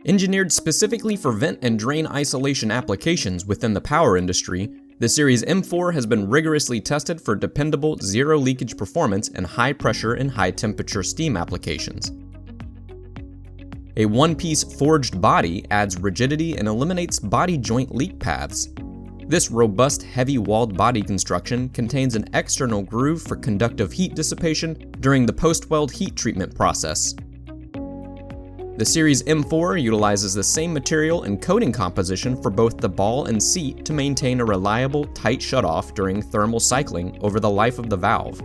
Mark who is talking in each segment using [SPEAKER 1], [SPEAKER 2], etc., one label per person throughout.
[SPEAKER 1] Engineered specifically for vent and drain isolation applications within the power industry, the Series M4 has been rigorously tested for dependable zero-leakage performance in high-pressure and high-temperature steam applications. A one-piece forged body adds rigidity and eliminates body joint leak paths. This robust, heavy-walled body construction contains an external groove for conductive heat dissipation during the post-weld heat treatment process. The Series M4 utilizes the same material and coating composition for both the ball and seat to maintain a reliable, tight shutoff during thermal cycling over the life of the valve.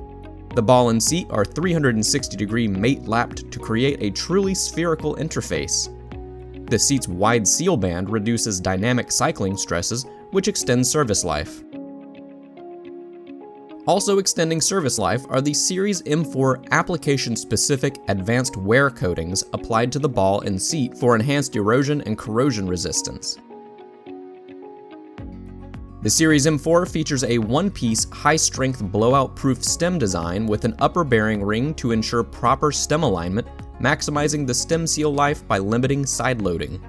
[SPEAKER 1] The ball and seat are 360-degree mate-lapped to create a truly spherical interface. The seat's wide seal band reduces dynamic cycling stresses, which extends service life. Also extending service life are the Series M4 application-specific advanced wear coatings applied to the ball and seat for enhanced erosion and corrosion resistance. The Series M4 features a one-piece, high-strength blowout-proof stem design with an upper bearing ring to ensure proper stem alignment, maximizing the stem seal life by limiting side loading.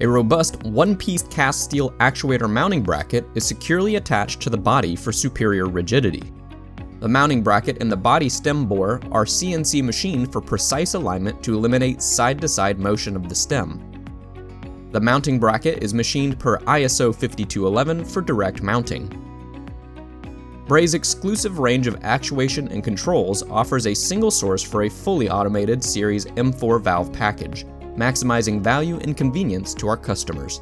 [SPEAKER 1] A robust one-piece cast steel actuator mounting bracket is securely attached to the body for superior rigidity. The mounting bracket and the body stem bore are CNC machined for precise alignment to eliminate side-to-side motion of the stem. The mounting bracket is machined per ISO 5211 for direct mounting. Bray's exclusive range of actuation and controls offers a single source for a fully automated Series M4 valve package, maximizing value and convenience to our customers.